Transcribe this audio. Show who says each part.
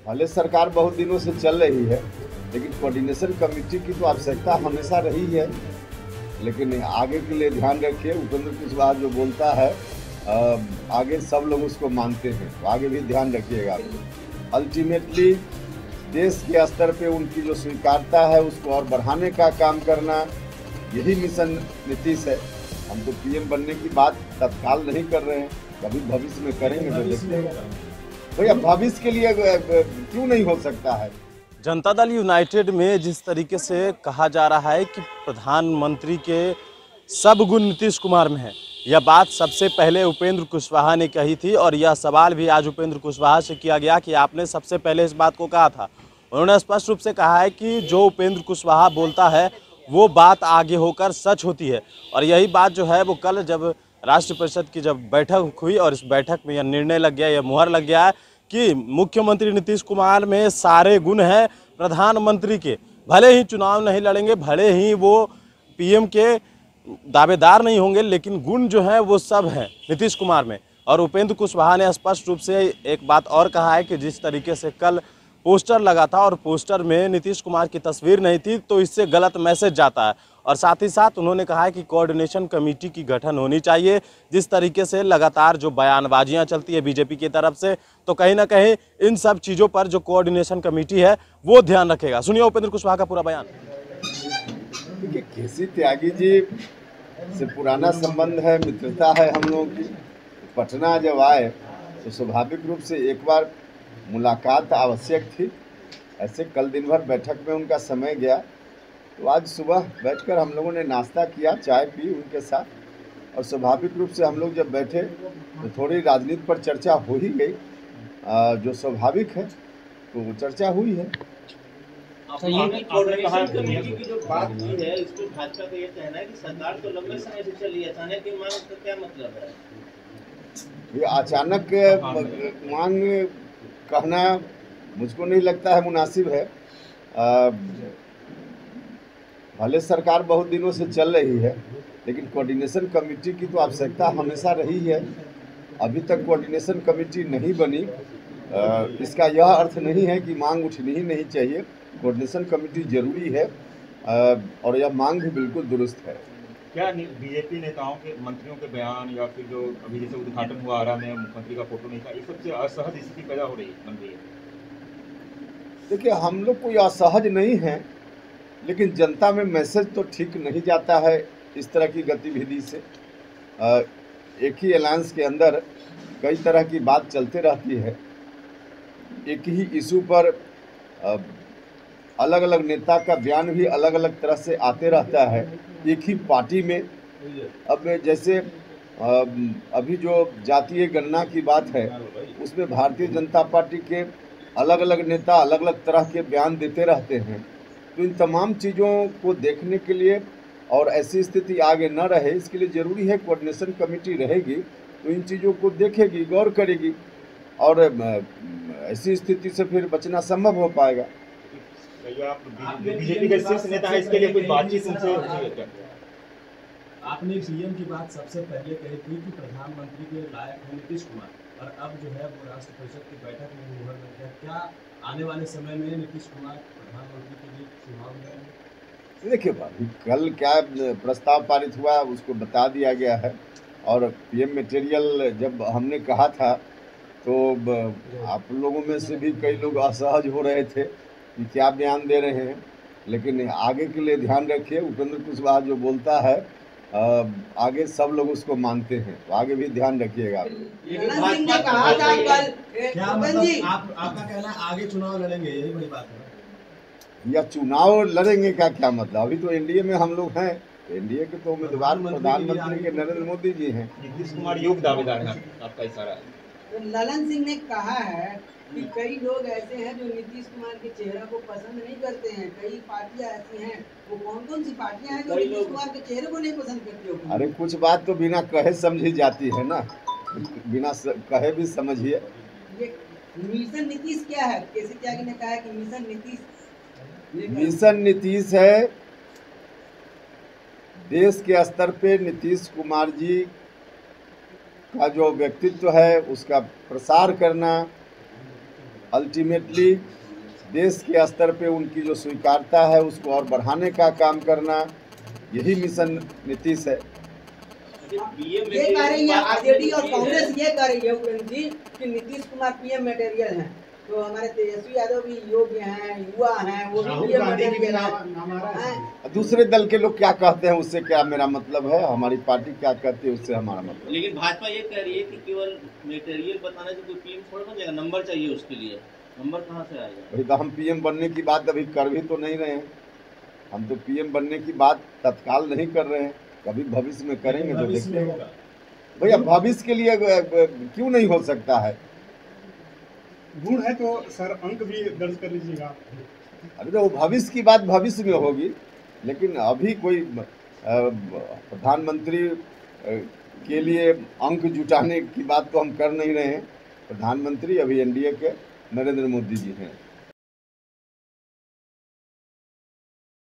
Speaker 1: भले सरकार बहुत दिनों से चल रही है, लेकिन कोऑर्डिनेशन कमेटी की तो आवश्यकता हमेशा रही है। लेकिन आगे के लिए ध्यान रखिए, उपेंद्र कुशवाहा जो बोलता है आगे सब लोग उसको मानते हैं, तो आगे भी ध्यान रखिएगा। अल्टीमेटली देश के स्तर पे उनकी जो स्वीकार्यता है उसको और बढ़ाने का काम करना, यही मिशन नीतीश है। हम तो पीएम बनने की बात तत्काल नहीं कर रहे हैं, कभी भविष्य में करेंगे तो देखते हैं। भैया भविष्य के लिए क्यों नहीं हो सकता है?
Speaker 2: जनता दल यूनाइटेड में जिस तरीके से कहा जा रहा है कि प्रधानमंत्री के सब गुण नीतीश कुमार में है, यह बात सबसे पहले उपेंद्र कुशवाहा ने कही थी और यह सवाल भी आज उपेंद्र कुशवाहा से किया गया कि आपने सबसे पहले इस बात को कहा था। उन्होंने स्पष्ट रूप से कहा है कि जो उपेंद्र कुशवाहा बोलता है वो बात आगे होकर सच होती है। और यही बात जो है वो कल जब राष्ट्र परिषद की जब बैठक हुई और इस बैठक में यह निर्णय लग गया, यह मुहर लग गया है कि मुख्यमंत्री नीतीश कुमार में सारे गुण हैं प्रधानमंत्री के। भले ही चुनाव नहीं लड़ेंगे, भले ही वो पीएम के दावेदार नहीं होंगे, लेकिन गुण जो हैं वो सब हैं नीतीश कुमार में। और उपेंद्र कुशवाहा ने स्पष्ट रूप से एक बात और कहा है कि जिस तरीके से कल पोस्टर लगा था और पोस्टर में नीतीश कुमार की तस्वीर नहीं थी, तो इससे गलत मैसेज जाता है। और साथ ही साथ उन्होंने कहा है कि कोऑर्डिनेशन कमेटी की गठन होनी चाहिए। जिस तरीके से लगातार जो बयानबाजियां चलती है बीजेपी की तरफ से, तो कहीं ना कहीं इन सब चीज़ों पर जो कोऑर्डिनेशन कमेटी है वो ध्यान रखेगा। सुनिए उपेंद्र कुशवाहा का पूरा बयान।
Speaker 1: देखिए, केसी त्यागी जी से पुराना संबंध है, मित्रता है हम लोगों की। पटना जब आए तो स्वाभाविक रूप से एक बार मुलाकात आवश्यक थी। ऐसे कल दिन भर बैठक में उनका समय गया, तो आज सुबह बैठकर हम लोगों ने नाश्ता किया, चाय पी उनके साथ। और स्वाभाविक रूप से हम लोग जब बैठे तो थोड़ी राजनीति पर चर्चा हो ही गई, जो स्वाभाविक है, तो वो चर्चा हुई है।
Speaker 3: कोऑर्डिनेशन कमेटी की जो बात की है, इसको भाजपा का ये कहना है कि सरकार तो लंबे समय से चली है, अचानक की मांग का क्या मतलब है?
Speaker 1: ये अचानक मांग कहना मुझको नहीं लगता है मुनासिब है। भले सरकार बहुत दिनों से चल रही है, लेकिन कोऑर्डिनेशन कमेटी की तो आवश्यकता हमेशा रही है। अभी तक कोऑर्डिनेशन कमेटी नहीं बनी, इसका यह अर्थ नहीं है कि मांग उठनी ही नहीं चाहिए। कोऑर्डिनेशन कमेटी जरूरी है और यह मांग भी बिल्कुल दुरुस्त है।
Speaker 4: क्या बीजेपी नेताओं के, मंत्रियों के बयान या फिर जो अभी जैसे उद्घाटन हुआ आरा में मुख्यमंत्री का फोटो नहीं था, ये सबसे असहज स्थिति पैदा हो रही बन रही है?
Speaker 1: देखिए, हम लोग कोई असहज नहीं है, लेकिन जनता में मैसेज तो ठीक नहीं जाता है इस तरह की गतिविधि से। एक ही अलायंस के अंदर कई तरह की बात चलते रहती है, एक ही इशू पर अलग अलग नेता का बयान भी अलग अलग तरह से आते रहता है एक ही पार्टी में। अब जैसे अभी जो जातीय गणना की बात है, उसमें भारतीय जनता पार्टी के अलग अलग नेता अलग अलग तरह के बयान देते रहते हैं। तो इन तमाम चीज़ों को देखने के लिए और ऐसी स्थिति आगे न रहे, इसके लिए ज़रूरी है कोऑर्डिनेशन कमेटी रहेगी तो इन चीज़ों को देखेगी, गौर करेगी और ऐसी स्थिति से फिर बचना संभव हो पाएगा।
Speaker 4: बीजेपी के शीर्ष नेता है, इसके लिए कुछ बातचीत उनसे?
Speaker 5: आपने सीएम की बात सबसे पहले कही थी कि प्रधानमंत्री के लायक है नीतीश कुमार, और अब जो है वो राष्ट्र परिषद की बैठक में मुहर लग गया। क्या आने वाले समय में नीतीश कुमार प्रधानमंत्री के लिए चुनाव लड़ेंगे?
Speaker 1: देखिए, अभी कल क्या प्रस्ताव पारित हुआ उसको बता दिया गया है। और पीएम मटेरियल जब हमने कहा था तो आप लोगों में से भी कई लोग असहज हो रहे थे कि क्या बयान दे रहे हैं, लेकिन आगे के लिए ध्यान रखिए। उपेंद्र कुशवाहा जो बोलता है आगे सब लोग उसको मानते हैं, तो आगे भी ध्यान रखिएगा।
Speaker 5: क्या मतलब आपका कहना है आगे चुनाव लड़ेंगे, यही बड़ी बात है?
Speaker 1: या चुनाव लड़ेंगे का क्या मतलब? अभी तो एनडीए में हम लोग हैं, एनडीए के तो उम्मीदवार प्रधानमंत्री के नरेंद्र मोदी जी हैं।
Speaker 4: नीतीश कुमार योग्य दावेदार है, आपका इशारा है?
Speaker 6: ललन सिंह ने कहा है कि कई लोग ऐसे हैं जो नीतीश कुमार के चेहरे को पसंद नहीं करते हैं। कई पार्टियां ऐसी हैं, वो कौन सी पार्टियां हैं जो नीतीश कुमार के चेहरे को नहीं पसंद करती हो?
Speaker 1: अरे कुछ बात तो बिना कहे समझी जाती है ना, बिना कहे भी समझिए।
Speaker 6: ये मिशन नीतीश क्या है? केसी त्यागी ने कहा है कि मिशन नीतीश,
Speaker 1: मिशन नीतीश है देश के स्तर पे नीतीश कुमार जी का जो व्यक्तित्व है उसका प्रसार करना, अल्टीमेटली देश के स्तर पे उनकी जो स्वीकार्यता है उसको और बढ़ाने का काम करना, यही मिशन नीतीश है।
Speaker 6: ये कह रही है आरजेडी और कांग्रेस, ये कह रही है उपेंद्र जी कि नीतीश कुमार पीएम मटेरियल हैं, तो हमारे तेजस्वी यादव भी योग्य हैं, युवा हैं, वो भी पीएम मटेरियल हैं।
Speaker 1: दूसरे दल के लोग क्या कहते हैं उससे क्या मेरा मतलब है, हमारी पार्टी क्या कहती है उससे हमारा मतलब।
Speaker 3: लेकिन भाजपा ये कह रही है कि केवल मटेरियल बताने से कोई पीएम थोड़ा बन जाएगा, नंबर चाहिए उसके लिए। नंबर कहाँ से आएगा?
Speaker 1: वही तो, हम पीएम बनने की बात अभी कर भी तो नहीं रहे हैं। हम तो पीएम बनने की बात तत्काल नहीं कर रहे हैं, कभी भविष्य में करेंगे तो देखते हैं। भैया भविष्य के लिए क्यों नहीं हो सकता है?
Speaker 7: गुण है तो सर अंक भी दर्ज कर लीजिएगा।
Speaker 1: अभी तो भविष्य की बात भविष्य में होगी, लेकिन अभी कोई प्रधानमंत्री के लिए अंक जुटाने की बात तो हम कर नहीं रहे हैं। प्रधानमंत्री अभी एनडीए के नरेंद्र मोदी जी हैं।